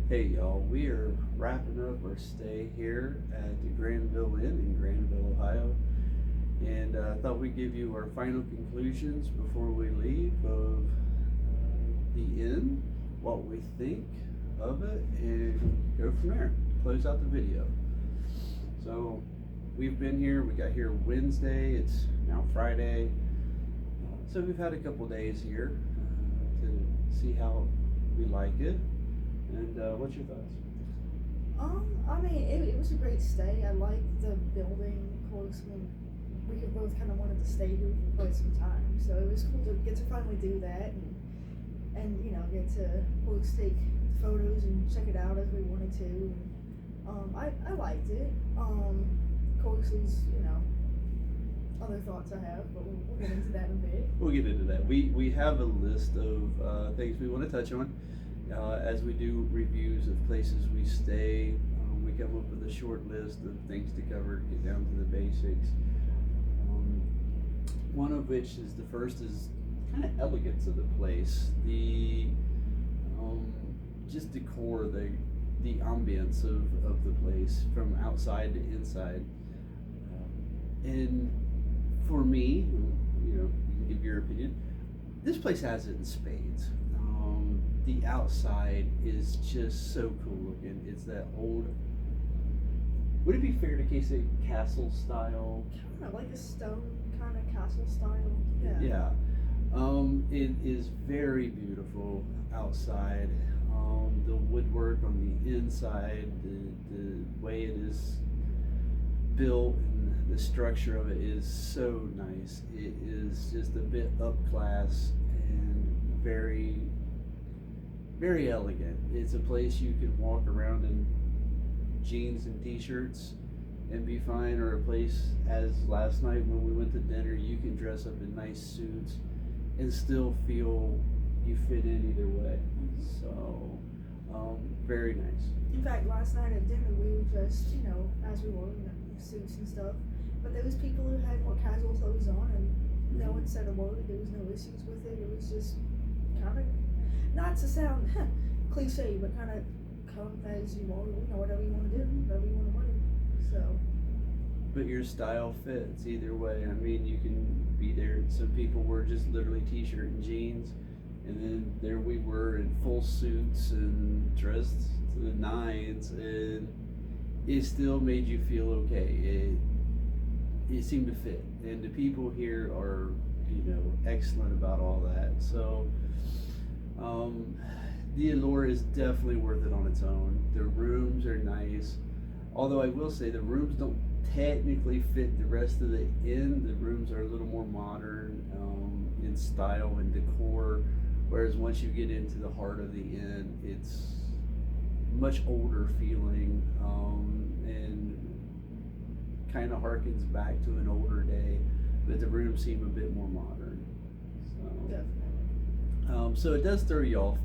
Hey y'all, we are wrapping up our stay here at the Granville Inn in Granville, Ohio, and I thought we'd give you our final conclusions before we leave of the inn, what we think of it, and go from there. Close out the video. So we've been here. We got here Wednesday. It's now Friday, so we've had a couple days here to see how we like it. And what's your thoughts? I mean, it was a great stay. I liked the building. Of course, I mean, we could both kind of wanted to stay here for quite some time, so it was cool to get to finally do that and get to both take photos and check it out as we wanted to. And, I liked it. Of course, there's other thoughts I have, but we'll get into that in a bit. We'll get into that. We have a list of things we want to touch on. As we do reviews of places we stay, we come up with a short list of things to cover, get down to the basics. One of which is the first is kind of elegance of the place, the just decor, the ambience of the place from outside to inside. And for me, you can give your opinion. This place has it in spades. The outside is just so cool looking. It's that old. Would it be fair to say castle style? Kind of like a stone kind of castle style. Yeah. Yeah. It is very beautiful outside. The woodwork on the inside, the way it is built, and the structure of it is so nice. It is just a bit up class and very elegant. It's a place you can walk around in jeans and t-shirts and be fine, or a place as last night when we went to dinner, you can dress up in nice suits and still feel you fit in either way. So very nice. In fact, last night at dinner we were just, as we were in suits and stuff, but there was people who had more casual clothes on and no one said a word. There was no issues with it. It was just kind of, not to sound cliche, but kind of come as you are, whatever you want to do, whatever you want to wear. So. But your style fits either way. I mean, you can be there. Some people were just literally t-shirt and jeans, and then there we were in full suits and dressed to the nines, and it still made you feel okay. It seemed to fit, and the people here are, excellent about all that. So. The allure is definitely worth it on its own. The rooms are nice, although I will say the rooms don't technically fit the rest of the inn. The rooms are a little more modern in style and decor, whereas once you get into the heart of the inn, it's much older feeling and kind of harkens back to an older day, but the rooms seem a bit more modern. So. Definitely. So it does throw you off.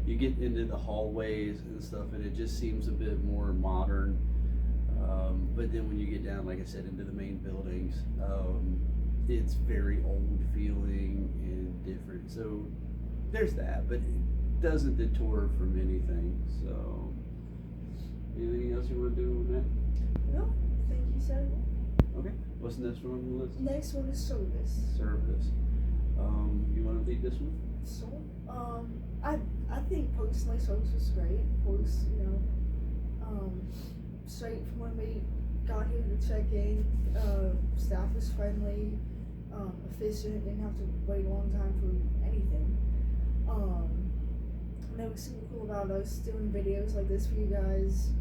You get into the hallways and stuff, and it just seems a bit more modern. But then when you get down, like I said, into the main buildings, it's very old feeling and different. So there's that, but it doesn't detour from anything. So anything else you want to do with that? No, I think you said it. Okay. What's the next one on the list? Next one is service. Service. You want to lead this one? So, I think personally service was great. Of course, straight from when we got here to check in, staff was friendly, efficient, didn't have to wait a long time for anything. And it was super cool about us doing videos like this for you guys,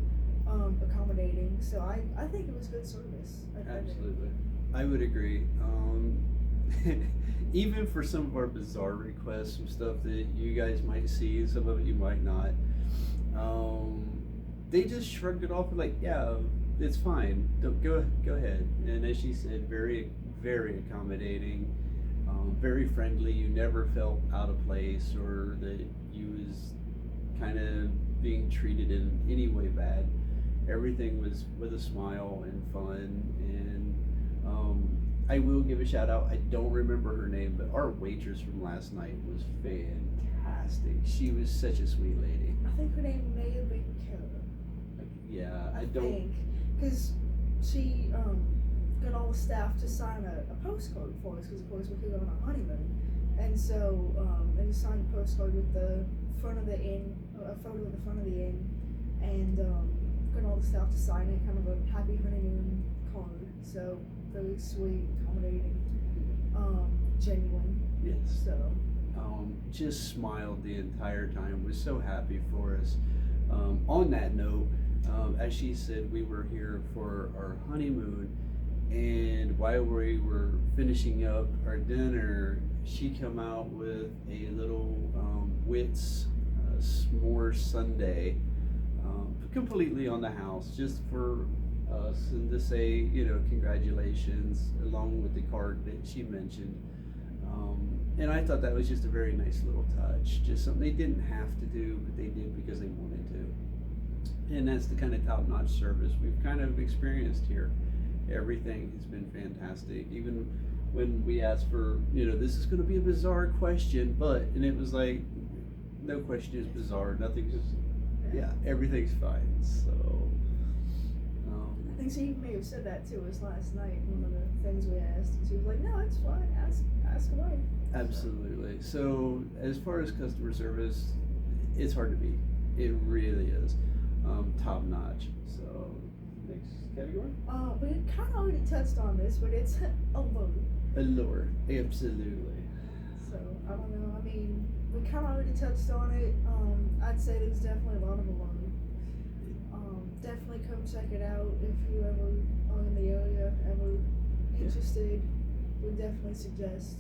accommodating. So I think it was good service. Absolutely. I would agree. Even for some of our bizarre requests, some stuff that you guys might see, some of it you might not, they just shrugged it off and like, yeah, it's fine. Go ahead. And as she said, very, very accommodating, very friendly. You never felt out of place or that you was kind of being treated in any way bad. Everything was with a smile and fun. And I will give a shout out. I don't remember her name, but our waitress from last night was fantastic. She was such a sweet lady. think her name may have been Kara. Yeah, I I don't. think, because she got all the staff to sign a postcard for us, because of course we're here on our honeymoon, and so they just signed a postcard with the front of the inn, a photo of the front of the inn, and got all the staff to sign it, kind of a happy honeymoon card. So very sweet, accommodating, genuine. Yes. So Just smiled the entire time. Was so happy for us. On that note, as she said, we were here for our honeymoon, and while we were finishing up our dinner, she come out with a little Wits s'more sundae, completely on the house, just for us, and to say, congratulations, along with the card that she mentioned. And I thought that was just a very nice little touch, just something they didn't have to do, but they did because they wanted to. And that's the kind of top-notch service we've kind of experienced here. Everything has been fantastic. Even when we asked for, this is going to be a bizarre question, and it was like, no question is bizarre. Nothing's, everything's fine. So, I think she may have said that to us last night. One of the things we asked, she was like, "No, it's fine. Ask away." absolutely. So, as far as customer service, it's hard to beat. It really is top notch. So, next category. We kind of already touched on this, but it's allure. Allure, absolutely. So I don't know. I mean, we kind of already touched on it. I'd say there's definitely a lot of allure. Definitely come check it out if you ever are in the area, ever interested. Would definitely suggest.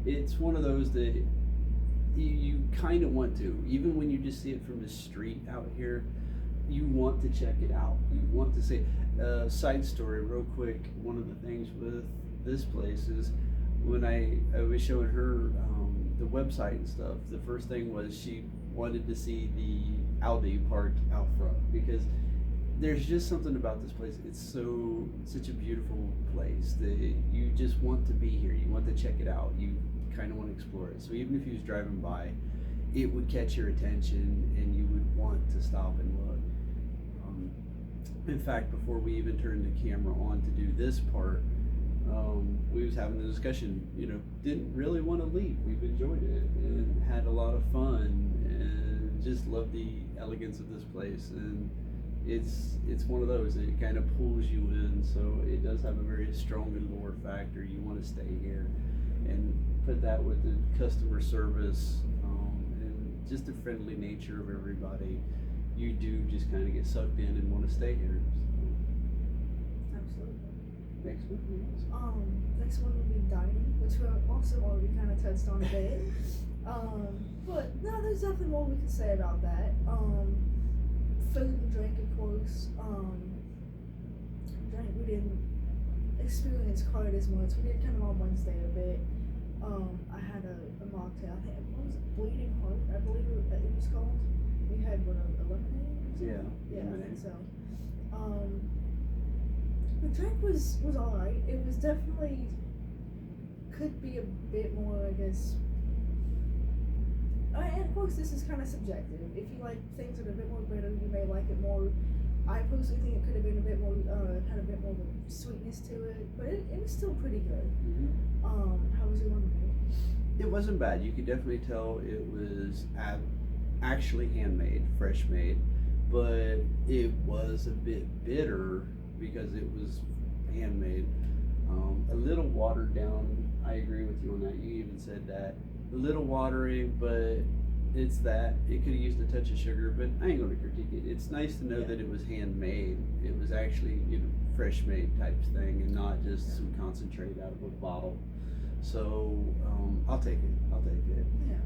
It's one of those that you kind of want to, even when you just see it from the street out here, you want to check it out. You want to see. Side story, real quick. One of the things with this place is when I was showing her the website and stuff, the first thing was she wanted to see the Audi parked out front, because there's just something about this place. It's such a beautiful place that you just want to be here. You want to check it out. You kind of want to explore it. So even if you was driving by, it would catch your attention and you would want to stop and look. In fact, before we even turned the camera on to do this part, we was having a discussion, didn't really want to leave. We've enjoyed it and had a lot of fun and just love the elegance of this place. And it's one of those that it kind of pulls you in, so it does have a very strong allure factor. You want to stay here, and put that with the customer service and just the friendly nature of everybody. You do just kind of get sucked in and want to stay here. So. Absolutely. Next one. Next one would be dining, which we also already kind of touched on a bit. But no, there's definitely more we can say about that. Food and drink, of course. Drink we didn't experience quite as much. We did kind of on Wednesday a bit. I had a mocktail. I think, what was it? Bleeding Heart, I believe it was called. We had a lemonade or something? Yeah, I think so. The drink was alright. It was definitely, could be a bit more, I guess. And of course, this is kind of subjective. If you like things that are a bit more bitter, you may like it more. I personally think it could have been a bit more, had a bit more sweetness to it, but it was still pretty good. Mm-hmm. How was your lemonade? It wasn't bad. You could definitely tell it was actually handmade, fresh made, but it was a bit bitter because it was handmade. A little watered down. I agree with you on that. You even said that. A little watery, but it's that. It could have used a touch of sugar, but I ain't going to critique it. It's nice to know that it was handmade. It was actually, fresh made type thing, and not just some concentrate out of a bottle. So I'll take it. Yeah.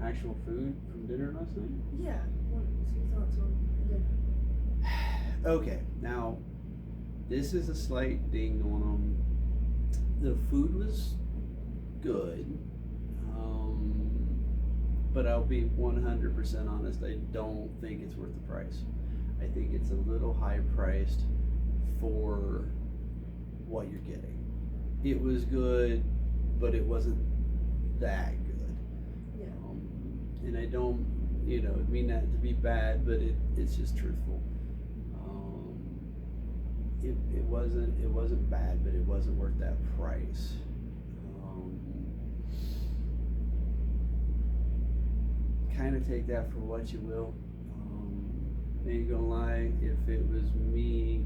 Actual food from dinner last night? Yeah. What was your thoughts on dinner? Okay, now this is a slight ding on them. The food was good, but I'll be 100% honest. I don't think it's worth the price. I think it's a little high priced for what you're getting. It was good, but it wasn't that good. Yeah. And I don't, mean that to be bad, but it's just truthful. It wasn't bad, but it wasn't worth that price. Kind of take that for what you will. Ain't gonna lie, if it was me,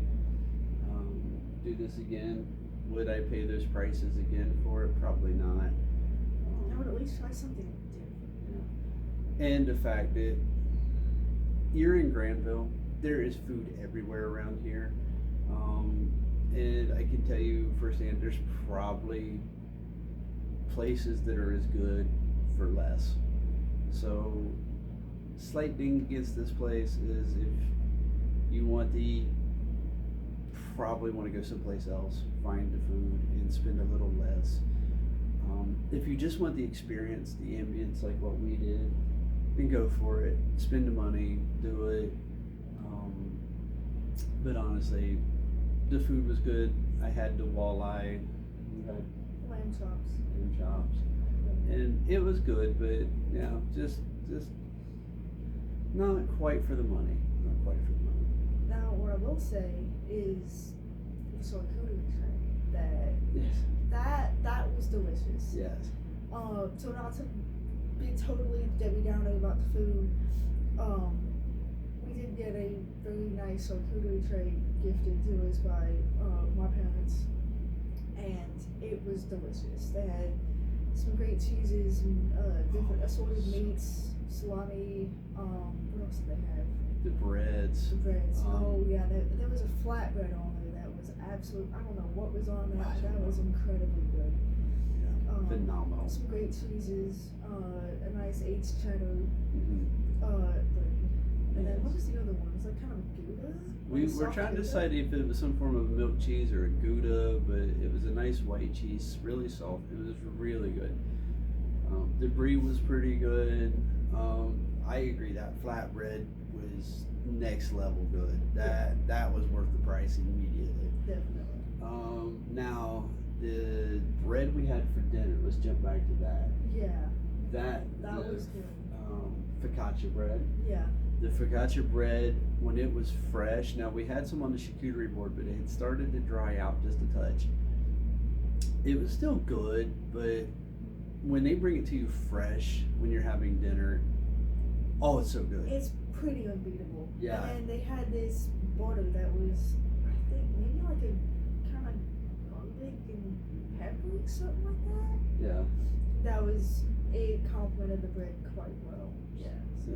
do this again, would I pay those prices again for it? Probably not. I would at least try something different. Yeah. And the fact that you're in Granville, there is food everywhere around here. And I can tell you firsthand, there's probably places that are as good for less. So, slight ding against this place is if you want to eat, probably want to go someplace else, find the food, and spend a little less. If you just want the experience, the ambience, like what we did, then go for it. Spend the money, do it. But honestly, the food was good. I had the walleye, we had Lamb chops. lamb chops, and it was good. But just not quite for the money. Not quite for the money. Now, what I will say is the charcuterie tray. Yes. That was delicious. Yes. So not to be totally Debbie Downer about the food, we did get a very nice charcuterie tray gifted to us by my parents, and it was delicious. They had some great cheeses and different assorted meats, salami. What else did they have? The breads. The breads. There was a flatbread on there that was absolute. I don't know what was on that. That was incredibly good. Phenomenal. Some great cheeses, a nice aged cheddar, and then what was the other one? It was like kind of Gouda? We were trying to decide if it was some form of milk cheese or a Gouda, but it was a nice white cheese, really soft. It was really good. The brie was pretty good. I agree that flatbread was next level good. That was worth the price immediately. Definitely. Now the bread we had for dinner. Let's jump back to that. Yeah. That was good. Focaccia bread. Yeah. The focaccia bread, when it was fresh, now we had some on the charcuterie board, but it had started to dry out just a touch. It was still good, but when they bring it to you fresh, when you're having dinner, oh, it's so good. It's pretty unbeatable. Yeah. And they had this butter that was, I think, maybe like a kind of garlic and pepper, something like that. Yeah. It complemented the bread quite well. Yeah. So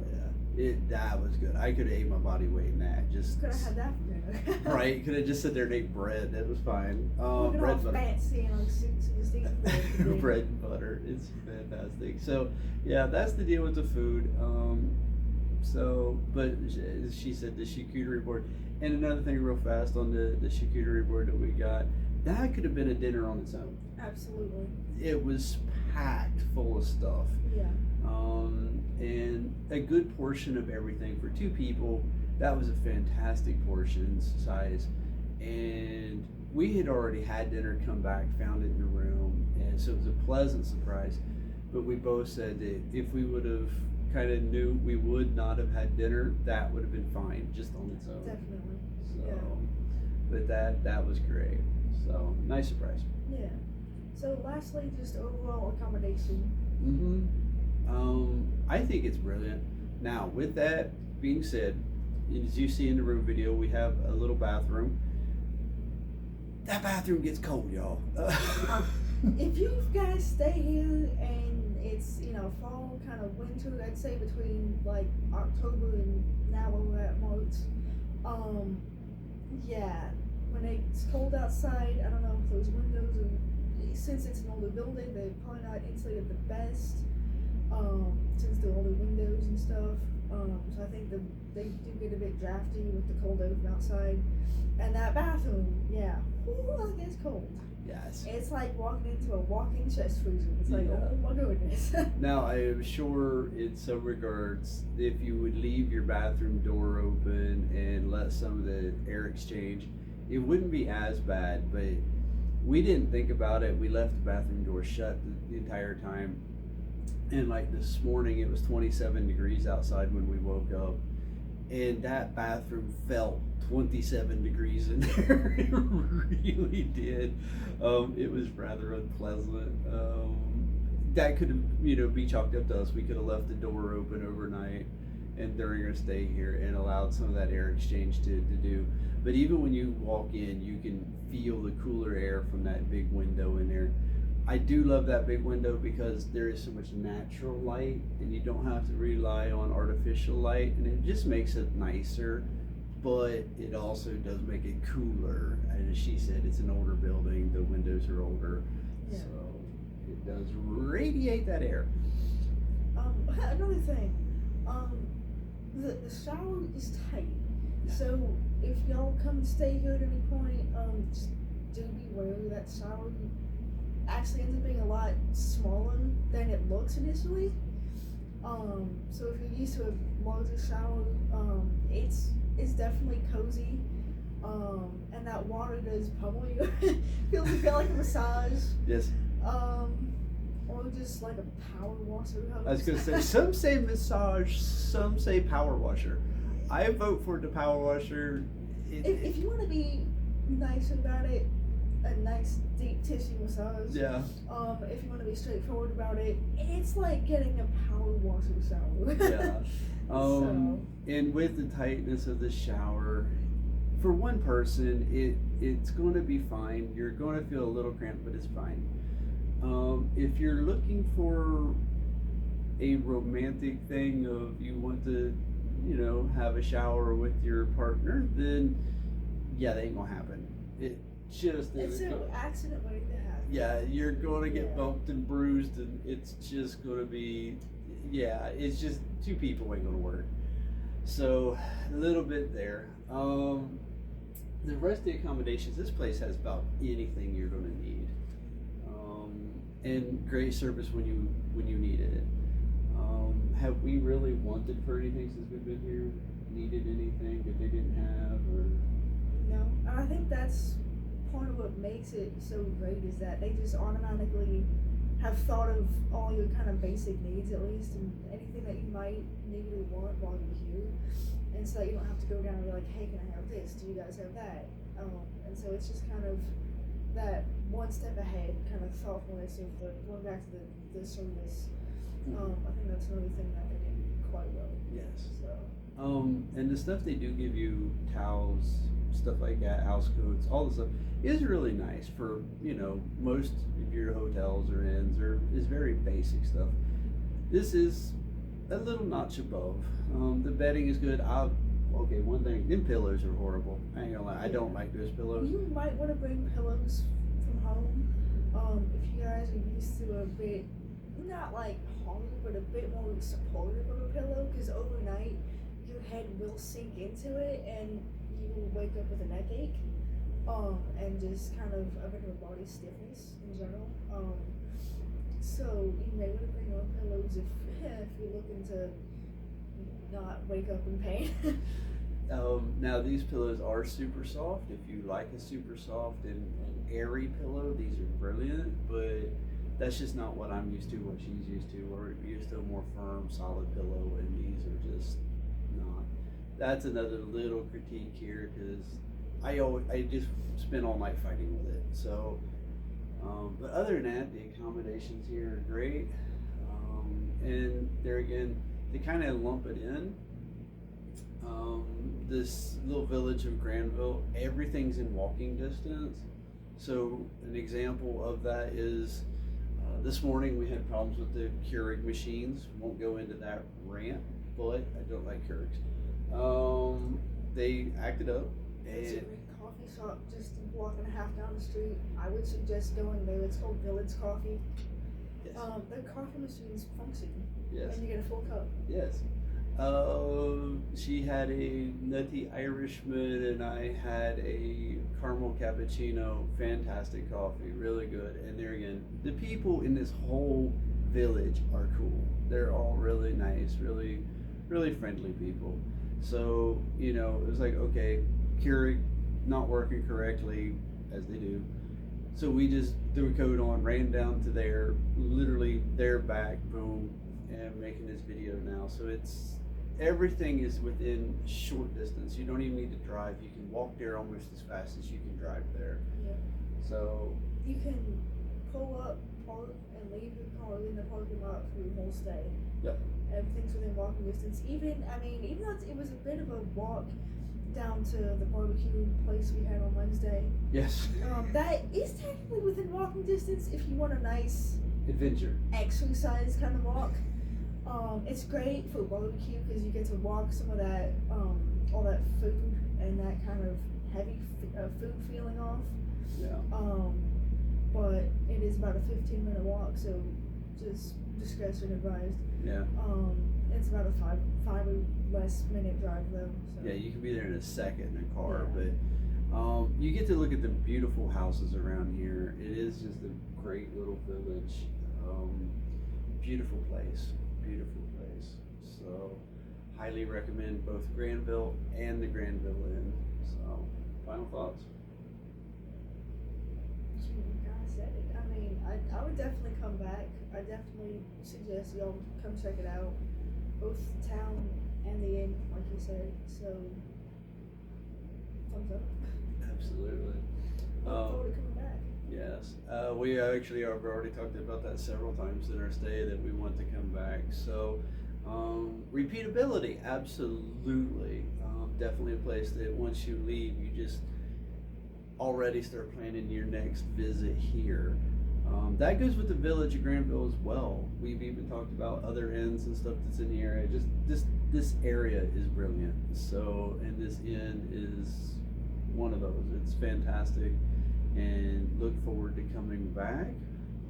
that was good. I could have ate my body weight in that. Just could have had that for dinner. Right. Could have just sat there and ate bread. That was fine. Looking Bread all butter. fancy and like steak. Bread and butter. It's fantastic. So yeah, that's the deal with the food. But she said the charcuterie board. And another thing real fast on the charcuterie board that we got, that could have been a dinner on its own. Absolutely. It was packed full of stuff. Yeah. And a good portion of everything for two people. That was a fantastic portion size. And we had already had dinner, come back, found it in the room, and so it was a pleasant surprise. But we both said that if we would have kind of knew we would not have had dinner, that would have been fine, just on its own. Definitely. So, Yeah. but that was great. So nice surprise. Yeah. So lastly, just overall accommodation. I think it's brilliant. Now, with that being said, as you see in the room video, we have a little bathroom. That bathroom gets cold, y'all. If you guys stay here and it's fall, kind of winter, I'd say between like October and now we're at March. When it's cold outside, I don't know if those windows are, since it's an older building, they're probably not insulated the best. Since the older windows and stuff. So I think they do get a bit drafty with the cold open outside. And that bathroom, that gets cold. Yes. It's like walking into a walk-in chest freezer. It's like, oh my goodness. Now, I am sure in some regards, if you would leave your bathroom door open and let some of the air exchange, it wouldn't be as bad, but we didn't think about it. We left the bathroom door shut the entire time. And like this morning, it was 27 degrees outside when we woke up, and that bathroom felt 27 degrees in there. It really did. It was rather unpleasant. That could have, be chalked up to us. We could have left the door open overnight and during our stay here and allowed some of that air exchange to do. But even when you walk in, you can feel the cooler air from that big window in there. I do love that big window because there is so much natural light and you don't have to rely on artificial light, and it just makes it nicer, but it also does make it cooler. And as she said, it's an older building, the windows are older, Yeah. so it does radiate that air. Another thing, the shower is tight. Yeah. So if y'all come and stay here at any point, just do beware that shower actually ends up being a lot smaller than it looks initially. So if you're used to a larger shower, it's definitely cozy. And that water does pummel you. Feels like a massage. Yes. Or just like a power washer hose. I was gonna say, some say massage, some say power washer. I vote for the power washer. If you want to be nice about it, a nice deep tissue massage. Yeah. If you want to be straightforward about it, it's like getting a power washer shower. Yeah. And with the tightness of the shower, for one person, it's going to be fine. You're going to feel a little cramped, but it's fine. If you're looking for a romantic thing of you want to, have a shower with your partner, then yeah, that ain't gonna happen. It's an accident waiting to happen. Yeah, you're going to get bumped and bruised, and it's just going to be, it's just two people ain't going to work. So a little bit there. The rest of the accommodations, this place has about anything you're going to need, and great service when you needed it. Have we really wanted for anything since we've been here? Needed anything that they didn't have, or? No, and I think that's part of what makes it so great is that they just automatically have thought of all your kind of basic needs, at least, and anything that you might need or want while you're here, and so that you don't have to go down and be like, hey, can I have this? Do you guys have that? And so it's just kind of that one step ahead kind of thoughtfulness of going back to the service. I think that's another thing that they did quite well. Yes. So. And the stuff they do give you, towels, stuff like that, house coats, all the stuff is really nice for, most of your hotels or inns is very basic stuff. This is a little notch above. The bedding is good. Okay, one thing, them pillows are horrible. I ain't gonna lie, I don't like those pillows. You might want to bring pillows from home. If you guys are used to a bit, not like hard, but a bit more supportive of a pillow, because overnight your head will sink into it and you will wake up with a neck ache, and just kind of a regular body stiffness in general. So you may want to bring your own pillows if you're looking to not wake up in pain. Now these pillows are super soft. If you like a super soft and airy pillow, these are brilliant, but that's just not what I'm used to, what she's used to. We're used to a more firm, solid pillow, and these are just not. That's another little critique here, because I just spend all night fighting with it. So, but other than that, the accommodations here are great. And there again, they kind of lump it in. This little village of Granville, everything's in walking distance. So an example of that is this morning we had problems with the Keurig machines. Won't go into that rant, but I don't like Keurigs. They acted up. It's a great coffee shop just a block and a half down the street. I would suggest going there. It's called Village Coffee. Yes. Their coffee machines function. Yes. And you get a full cup. Yes. She had a nutty Irishman and I had a caramel cappuccino. Fantastic coffee, really good. And there again, the people in this whole village are cool. They're all really nice, really, really friendly people. So, it was like, okay, Keurig not working correctly, as they do. So we just threw a coat on, ran down to there, literally their back, boom, and making this video now. So it's everything is within short distance. You don't even need to drive. You can walk there almost as fast as you can drive there. Yeah. So You can pull up, park, and leave your car in the parking lot for your whole stay. Yep. Everything's within walking distance. Even though it was a bit of a walk down to the barbecue place we had on Wednesday, yes, that is technically within walking distance if you want a nice adventure. exercise kind of walk. It's great for barbecue because you get to walk some of that, all that food and that kind of heavy food feeling off. Yeah. But it is about a 15-minute walk, so just discretion advised. Yeah. It's about a five or less minute drive though. So. Yeah, you can be there in a second in a car, Yeah. but you get to look at the beautiful houses around here. It is just a great little village. Beautiful place. So, highly recommend both Granville and the Granville Inn. So, final thoughts? You guys said it. I mean, I would definitely come back. I definitely suggest y'all come check it out. Both the town and the inn, like you said. So, thumbs up. Absolutely. Look forward to coming back. Yes, we actually have already talked about that several times in our stay that we want to come back. So, repeatability, absolutely. Definitely a place that once you leave, you just already start planning your next visit here. That goes with the village of Granville as well. We've even talked about other inns and stuff that's in the area. Just this area is brilliant. So, and this inn is one of those. It's fantastic. And look forward to coming back.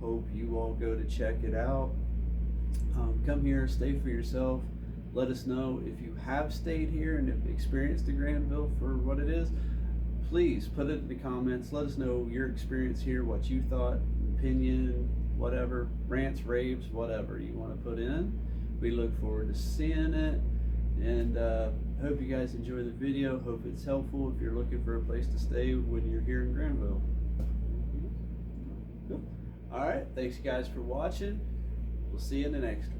Hope you all go to check it out. Come here, stay for yourself. Let us know if you have stayed here and have experienced the Granville for what it is. Please put it in the comments. Let us know your experience here, what you thought, opinion, whatever, rants, raves, whatever you want to put in. We look forward to seeing it. And hope you guys enjoy the video. Hope it's helpful if you're looking for a place to stay when you're here in Granville. Cool. All right. Thanks, guys, for watching. We'll see you in the next one.